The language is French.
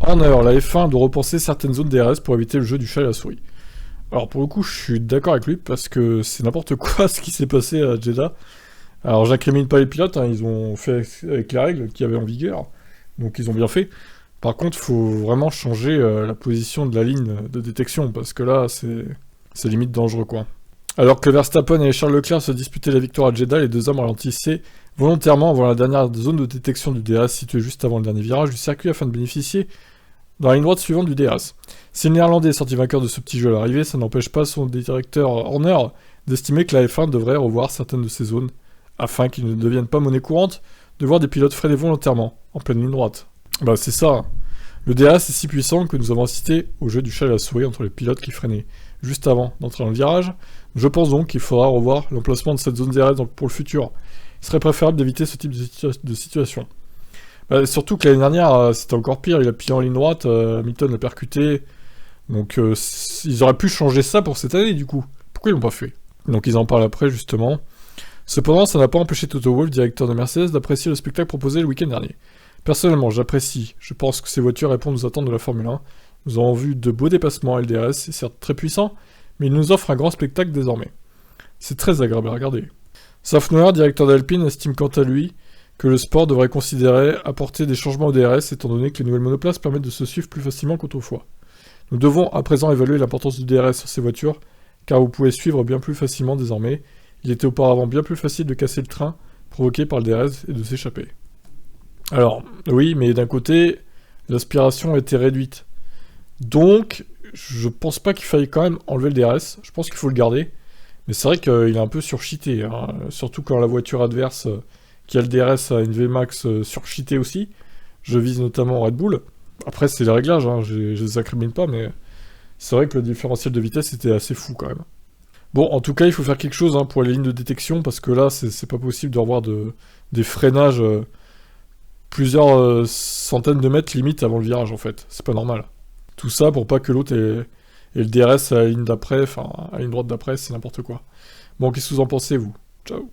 Horner, la F1 doit repenser certaines zones DRS pour éviter le jeu du chat et la souris. Alors pour le coup, je suis d'accord avec lui, parce que c'est n'importe quoi ce qui s'est passé à Jeddah. Alors j'incrimine pas les pilotes, hein, ils ont fait avec les règles qui avaient en vigueur, donc ils ont bien fait. Par contre, il faut vraiment changer la position de la ligne de détection, parce que là, c'est limite dangereux, quoi. Alors que Verstappen et Charles Leclerc se disputaient la victoire à Jeddah, les deux hommes ralentissaient volontairement avant la dernière zone de détection du DRS située juste avant le dernier virage du circuit afin de bénéficier dans la ligne droite suivante du DRS. Si le Néerlandais est sorti vainqueur de ce petit jeu à l'arrivée, ça n'empêche pas son directeur Horner d'estimer que la F1 devrait revoir certaines de ces zones, afin qu'ils ne deviennent pas monnaie courante de voir des pilotes freiner volontairement, en pleine ligne droite. Bah c'est ça. Le DRS est si puissant que nous avons assisté au jeu du chat et la souris entre les pilotes qui freinaient juste avant d'entrer dans le virage. Je pense donc qu'il faudra revoir l'emplacement de cette zone DRS pour le futur. Il serait préférable d'éviter ce type de situation. Bah, surtout que l'année dernière, c'était encore pire, il a pillé en ligne droite, Hamilton l'a percuté, donc ils auraient pu changer ça pour cette année du coup. Pourquoi ils l'ont pas fait? Donc ils en parlent après justement. Cependant, ça n'a pas empêché Toto Wolff, directeur de Mercedes, d'apprécier le spectacle proposé le week-end dernier. Personnellement, j'apprécie. Je pense que ces voitures répondent aux attentes de la Formule 1. Nous avons vu de beaux dépassements à LDRS, c'est certes très puissant, mais ils nous offrent un grand spectacle désormais. C'est très agréable à regarder. Safnauer, directeur d'Alpine, estime quant à lui que le sport devrait considérer apporter des changements au DRS étant donné que les nouvelles monoplaces permettent de se suivre plus facilement qu'autrefois. Nous devons à présent évaluer l'importance du DRS sur ces voitures, car vous pouvez suivre bien plus facilement désormais. Il était auparavant bien plus facile de casser le train provoqué par le DRS et de s'échapper. Alors, oui, mais d'un côté, l'aspiration était réduite. Donc, je pense pas qu'il faille quand même enlever le DRS, je pense qu'il faut le garder. Mais c'est vrai qu'il est un peu surcheaté, hein. Surtout quand la voiture adverse qui a le DRS a une VMAX surcheatée aussi. Je vise notamment Red Bull. Après, c'est les réglages, hein. Je les incrimine pas, mais c'est vrai que le différentiel de vitesse était assez fou quand même. Bon, en tout cas, il faut faire quelque chose hein, pour les lignes de détection, parce que là, c'est pas possible de revoir des freinages plusieurs centaines de mètres limite avant le virage, en fait. C'est pas normal. Tout ça pour pas que l'autre ait le DRS à la ligne d'après, enfin, à la ligne droite d'après, c'est n'importe quoi. Bon, qu'est-ce que vous en pensez, vous? Ciao.